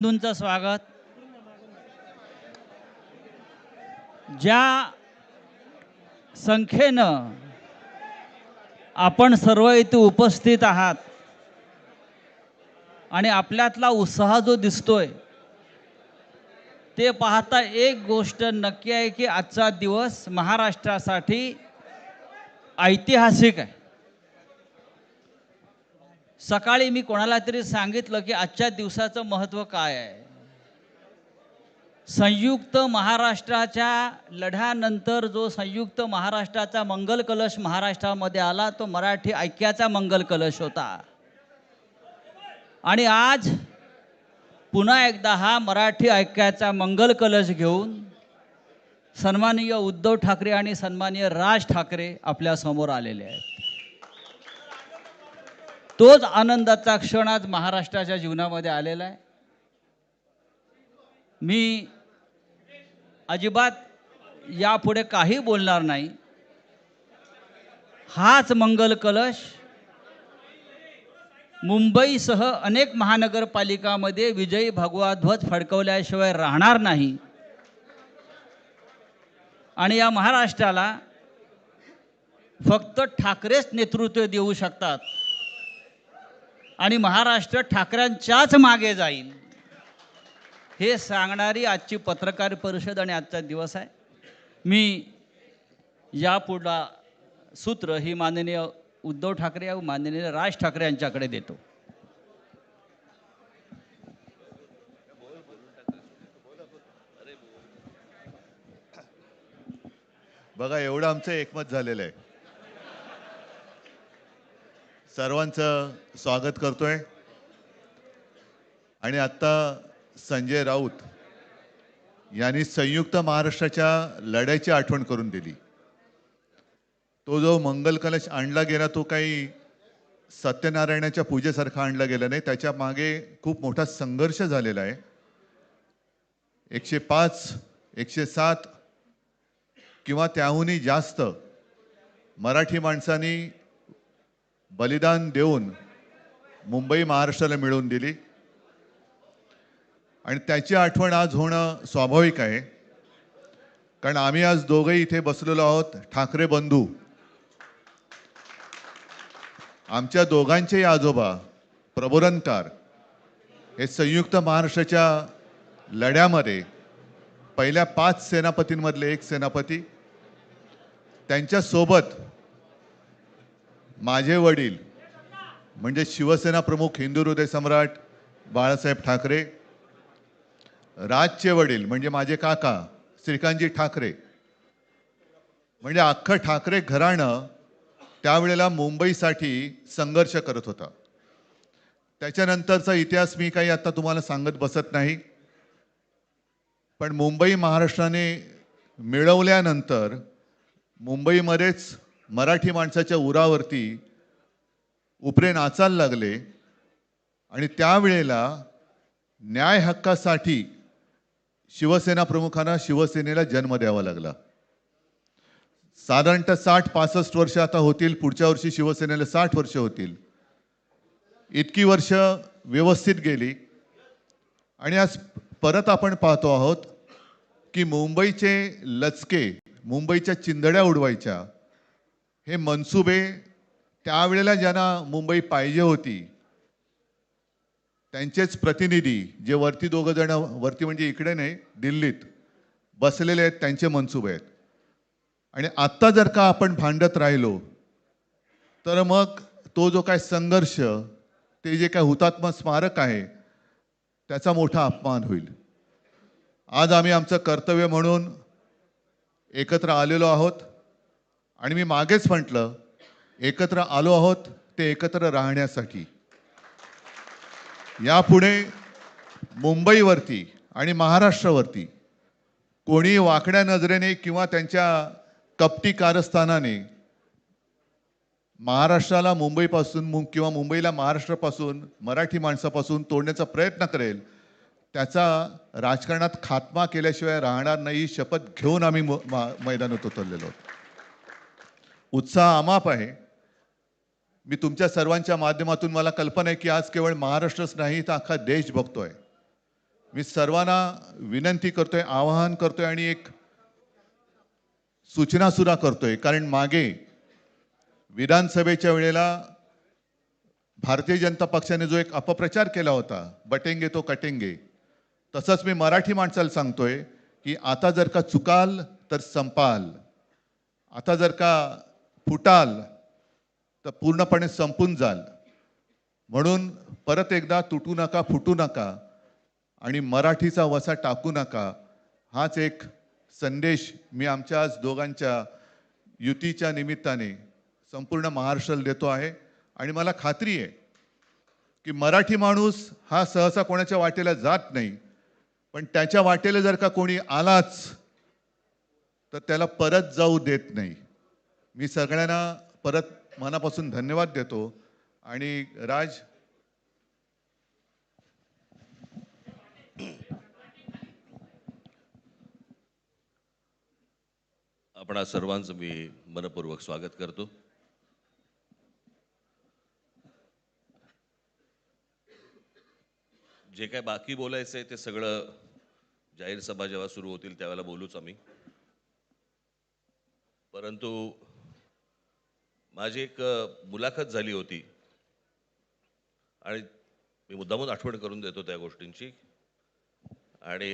बंधूंचं स्वागत. ज्या संख्येनं आपण सर्व इथे उपस्थित आहात आणि आपल्यातला उत्साह जो दिसतोय ते पाहता एक गोष्ट नक्की आहे की आजचा दिवस महाराष्ट्रासाठी ऐतिहासिक आहे. सकाळी मी कोणाला तरी सांगितलं की आजच्या दिवसाचं महत्त्व काय आहे. संयुक्त महाराष्ट्राच्या लढ्यानंतर जो संयुक्त महाराष्ट्राचा मंगल कलश महाराष्ट्रामध्ये आला तो मराठी ऐक्याचा मंगल कलश होता. आणि आज पुन्हा एकदा हा मराठी ऐक्याचा मंगल कलश घेऊन सन्माननीय उद्धव ठाकरे आणि सन्माननीय राज ठाकरे आपल्या समोर आलेले आहेत. तोच आनंदाचा क्षण आज महाराष्ट्राच्या जीवनामध्ये आलेला आहे. मी अजिबात यापुढे काही बोलणार नाही. हाच मंगल कलश मुंबईसह अनेक महानगरपालिकांमध्ये विजयी भगवा ध्वज फडकवल्याशिवाय राहणार नाही. आणि या महाराष्ट्राला फक्त ठाकरेच नेतृत्व देऊ शकतात आणि महाराष्ट्र ठाकरेंच्याच मागे जाईल हे सांगणारी आजची पत्रकार परिषद आणि आजचा दिवस आहे. मी यापुढला सूत्र ही माननीय उद्धव ठाकरे व माननीय राज ठाकरे यांच्याकडे देतो. बघा एवढं आमचं एकमत झालेलं आहे. सर्वांचं स्वागत करतोय. आणि आता संजय राऊत यांनी संयुक्त महाराष्ट्राच्या लढ्याची आठवण करून दिली. तो जो मंगल कलश आणला गेला तो काही सत्यनारायणाच्या पूजेसारखा आणला गेला नाही. त्याच्या मागे खूप मोठा संघर्ष झालेला आहे. 105 107 किंवा त्याहूनही जास्त मराठी माणसांनी बलिदान देऊन मुंबई महाराष्ट्राला मिळवून दिली आणि त्याची आठवण आज होणं स्वाभाविक आहे. कारण आम्ही आज दोघंही इथे बसलेलो आहोत ठाकरे बंधू. आमच्या दोघांचेही आजोबा प्रबोधनकार हे संयुक्त महाराष्ट्राच्या लढ्यामध्ये पहिल्या 5 सेनापतींमधले एक सेनापती. त्यांच्यासोबत माझे वडील म्हणजे शिवसेना प्रमुख हिंदू हृदय सम्राट बाळासाहेब ठाकरे, राजचे वडील म्हणजे माझे काका श्रीकांतजी ठाकरे, म्हणजे अख्खं ठाकरे घराणं त्यावेळेला मुंबईसाठी संघर्ष करत होता. त्याच्यानंतरचा इतिहास मी काही आता तुम्हाला सांगत बसत नाही. पण मुंबई महाराष्ट्राने मिळवल्यानंतर मुंबईमध्येच मराठी माणसाच्या उरावरती उपरे नाचायला लागले आणि त्यावेळेला न्याय हक्कासाठी शिवसेना प्रमुखांना शिवसेनेला जन्म द्यावा लागला. साधारणतः 60-65 वर्ष आता होतील. पुढच्या वर्षी शिवसेनेला 60 वर्ष होतील. इतकी वर्ष व्यवस्थित गेली आणि आज परत आपण पाहतो आहोत की मुंबईचे लचके, मुंबईच्या चिंधड्या उडवायच्या हे मनसुबे त्यावेळेला ज्यांना मुंबई पाहिजे होती त्यांचेच प्रतिनिधी जे वरती दोघं जण, वरती म्हणजे इकडे नाही दिल्लीत बसलेले आहेत, त्यांचे मनसुबे आहेत. आणि आत्ता जर का आपण भांडत राहिलो तर मग तो जो काय संघर्ष, ते जे काय हुतात्मा स्मारक आहे त्याचा मोठा अपमान होईल. आज आम्ही आमचं कर्तव्य म्हणून एकत्र आलेलो आहोत आणि मी मागेच म्हटलं एकत्र आलो आहोत ते एकत्र राहण्यासाठी. यापुढे मुंबईवरती आणि महाराष्ट्रावरती कोणी वाकड्या नजरेने किंवा त्यांच्या कपटी कारस्थानाने महाराष्ट्राला मुंबईपासून किंवा मुंबईला महाराष्ट्रापासून, मराठी माणसापासून तोडण्याचा प्रयत्न करेल त्याचा राजकारणात खात्मा केल्याशिवाय राहणार नाही. शपथ घेऊन आम्ही मैदानात उतरलेलो आहोत. उत्साह अमाप आहे. मी तुमच्या सर्वांच्या माध्यमातून मला कल्पना आहे की आज केवळ महाराष्ट्रच नाही तर अख्खा देश बघतोय. मी सर्वांना विनंती करतोय, आवाहन करतोय आणि एक सूचना सुद्धा करतोय, कारण मागे विधानसभेच्या वेळेला भारतीय जनता पक्षाने जो एक अपप्रचार केला होता, बटेंगे तो कटेंगे, तसंच मी मराठी माणसाला सांगतोय की आता जर का चुकाल तर संपाल, आता जर का फुटाल तर पूर्णपणे संपून जाल. म्हणून परत एकदा तुटू नका, फुटू नका आणि मराठीचा वसा टाकू नका, हाच एक संदेश मी आमच्या आज दोघांच्या युतीच्या निमित्ताने संपूर्ण महाराष्ट्राला देतो आहे. आणि मला खात्री आहे की मराठी माणूस हा सहसा कोणाच्या वाटेला जात नाही, पण त्याच्या वाटेला जर का कोणी आलाच तर त्याला परत जाऊ देत नाही. मी सगळ्यांना परत मनापासून धन्यवाद देतो. आणि राज, आपणा सर्वांचं मी मनपूर्वक स्वागत करतो. जे काय बाकी बोलायचं आहे ते सगळं जाहीर सभा जेव्हा सुरू होतील त्यावेळेला बोलूच आम्ही. परंतु माझी एक मुलाखत झाली होती आणि मी मुद्दामून आठवण करून देतो त्या गोष्टींची. आणि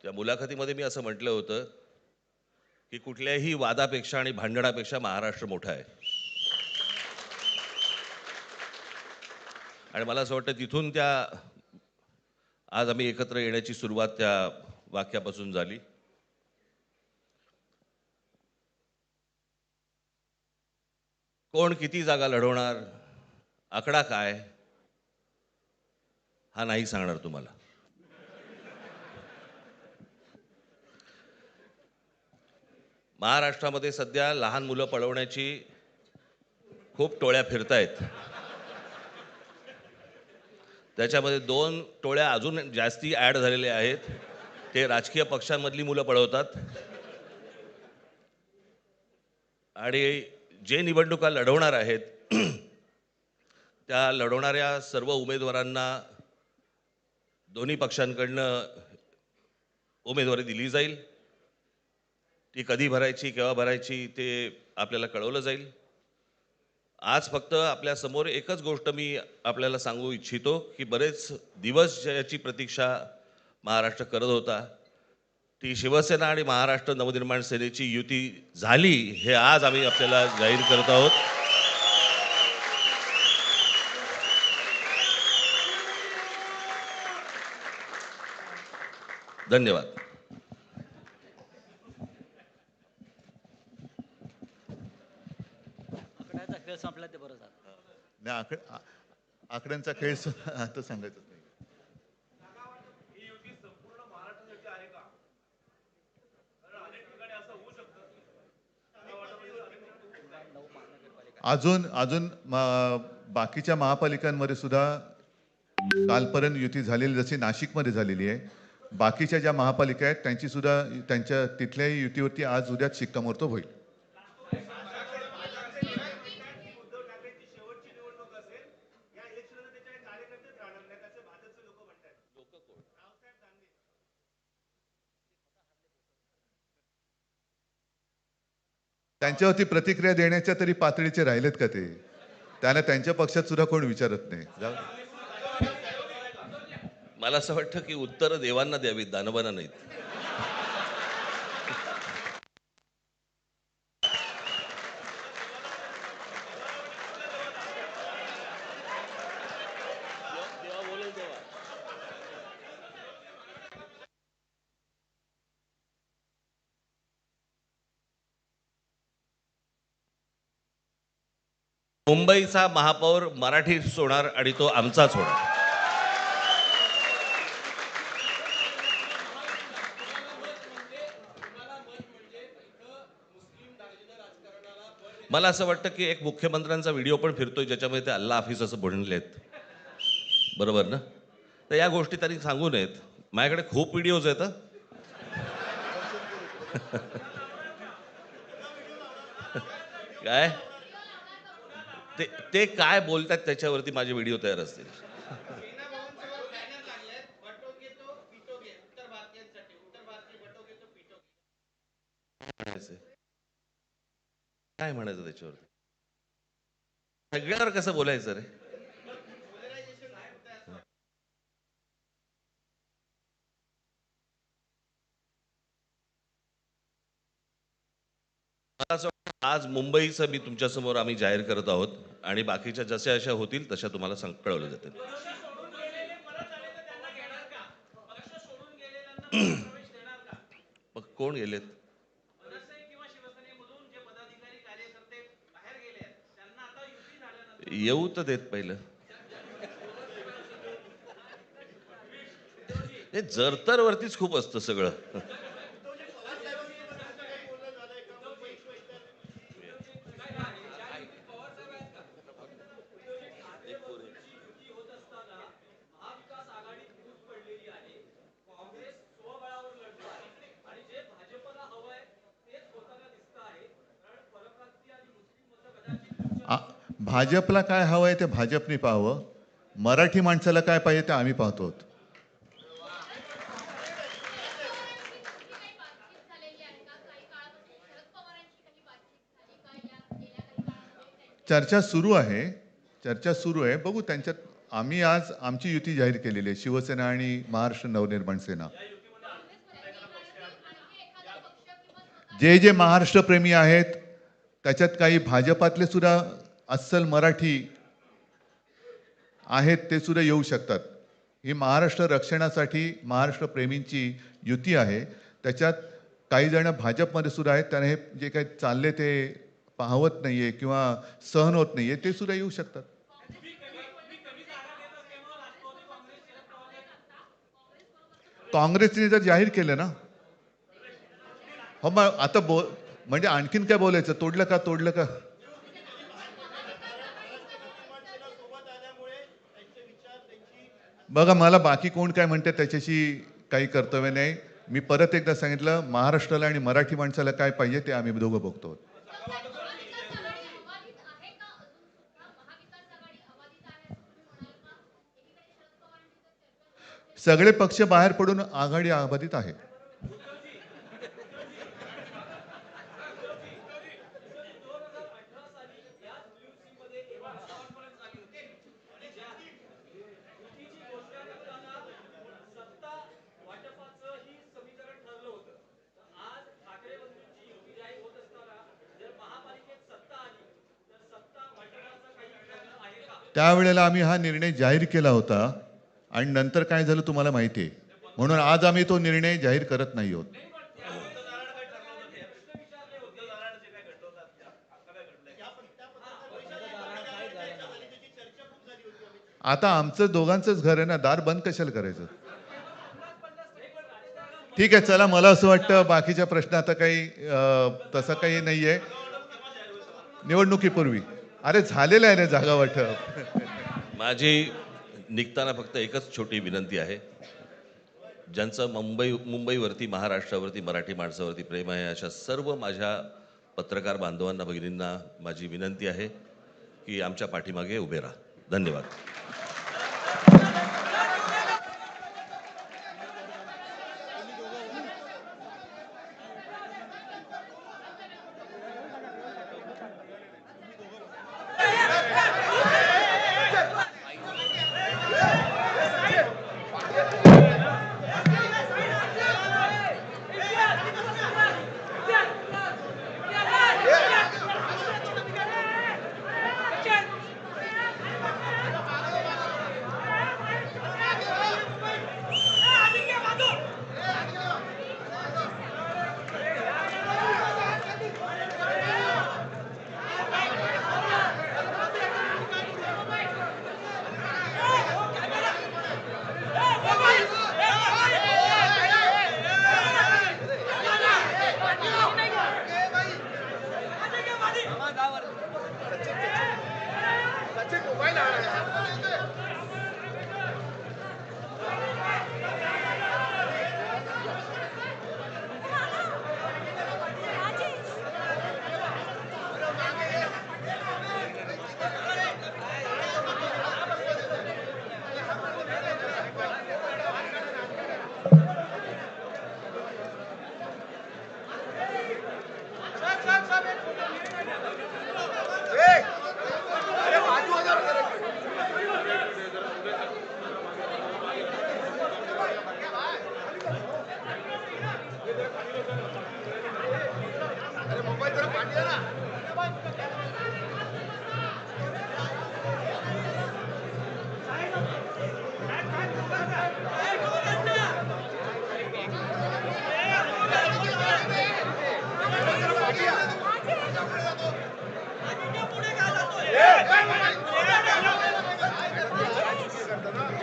त्या मुलाखतीमध्ये मी असं म्हटलं होतं की कुठल्याही वादापेक्षा आणि भांडणापेक्षा महाराष्ट्र मोठा आहे. आणि मला असं वाटतं तिथून त्या आज आम्ही एकत्र येण्याची सुरुवात त्या वाक्यापासून झाली. कोण किती जागा लढवणार, आकडा काय, हा नाही सांगणार तुम्हाला. महाराष्ट्रामध्ये सध्या लहान मुलं पळवण्याची खूप टोळ्या फिरतायत. त्याच्यामध्ये 2 टोळ्या अजून जास्ती ॲड झालेल्या आहेत. ते राजकीय पक्षांमधली मुलं पळवतात आणि जे निवडणुका लढवणार आहेत त्या लढवणाऱ्या सर्व उमेदवारांना दोन्ही पक्षांकडनं उमेदवारी दिली जाईल. ती कधी भरायची, केव्हा भरायची ते आपल्याला कळवलं जाईल. आज फक्त आपल्या समोर एकच गोष्ट मी आपल्याला सांगू इच्छितो की बरेच दिवस ज्याची प्रतीक्षा महाराष्ट्र करत होता, ती शिवसेना आणि महाराष्ट्र नवनिर्माण सेनेची युती झाली, हे आज आम्ही आपल्याला जाहीर करत आहोत. धन्यवाद. आकड्याचा खेळ संपला ते बरं झालं. नाही, आकड्यांचा खेळ आता सांगायचं नाही. अजून अजून बाकीच्या महापालिकांमध्ये सुद्धा कालपर्यंत युती झालेली, जशी नाशिकमध्ये झालेली आहे, बाकीच्या ज्या महापालिका आहेत त्यांची सुद्धा त्यांच्या तिथल्याही युतीवरती आज उद्याच शिक्कामोर्तब होईल. त्यांच्यावरती प्रतिक्रिया देण्याच्या तरी पातळीचे राहिलेत का ते? त्यांना त्यांच्या पक्षात सुद्धा कोण विचारत नाही. मला असं वाटतं की उत्तर देवांना द्यावीत, दानवांना नाहीत. मुंबईचा महापौर मराठीच होणार आणि तो आमचाच होणार. मला असं वाटतं की एक मुख्यमंत्र्यांचा व्हिडिओ पण फिरतोय ज्याच्यामध्ये ते अल्ला हाफिज असं म्हणलेत, बरोबर ना? तर या गोष्टी त्यांनी सांगू नयेत. माझ्याकडे खूप व्हिडिओज आहेत. काय ते काय बोलतात त्याच्यावरती माझे व्हिडिओ तयार असतील. म्हणायचंय? काय म्हणायचं त्याच्यावरती? सगळ्यावर कसं बोलायचं रे? मला असं वाटतं आज मुंबईचं मी तुमच्यासमोर आम्ही जाहीर करत आहोत आणि बाकीच्या जशा अशा होतील तशा तुम्हाला कळवलं जातील. मग कोण गेलेत? येऊ तर देत पहिलं. हे जरतर वरतीच खूप असतं सगळं. आ- भाजपला काय हवं आहे ते भाजपने पाहावं. मराठी माणसाला काय पाहिजे ते आम्ही पाहतो. चर्चा सुरू आहे. चर्चा सुरू आहे. बघू त्यांच्यात. आम्ही आज आमची युती जाहीर केलेली आहे, शिवसेना आणि महाराष्ट्र नवनिर्माण सेना. जे जे महाराष्ट्र प्रेमी आहेत त्याच्यात काही भाजपातले सुद्धा अस्सल मराठी आहेत, ते सुद्धा येऊ शकतात. ही महाराष्ट्र रक्षणासाठी महाराष्ट्र प्रेमींची युती आहे. त्याच्यात काही जण भाजपमध्ये सुद्धा आहेत, त्यांना हे जे काही चालले ते पाहवत नाहीये किंवा सहन होत नाहीये, ते सुद्धा येऊ शकतात. काँग्रेसने जर जाहीर केलं ना, हो मग आता म्हणजे आणखीन काय बोलायचं? तोडलं का तोडलं का? बघा, मला बाकी कोण काय म्हणते त्याच्याशी काही कर्तव्य नाही. मी परत एकदा सांगितलं, महाराष्ट्राला आणि मराठी माणसाला काय पाहिजे ते आम्ही दोघं बघतो. सगळे पक्ष बाहेर पडून आघाडी अबाधित आहे. त्यावेळेला आम्ही हा निर्णय जाहीर केला होता आणि नंतर काय झालं तुम्हाला माहिती आहे. म्हणून आज आम्ही तो निर्णय जाहीर करत नाही आहोत. आता आमचं दोघांचंच घर आहे ना, दार बंद कशाला करायचं? ठीक आहे, चला. मला असं वाटतं बाकीच्या प्रश्न आता काही तसं काही नाहीये. निवडणुकीपूर्वी अरे झालेलं आहे ना जागा वाटप. माझी निघताना फक्त एकच छोटी विनंती आहे. ज्यांचं मुंबईवरती, महाराष्ट्रावरती, मराठी माणसावरती प्रेम आहे, अशा सर्व माझ्या पत्रकार बांधवांना, भगिनींना माझी विनंती आहे की आमच्या पाठीमागे उभे राहा. धन्यवाद.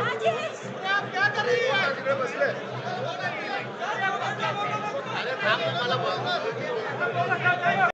राजेश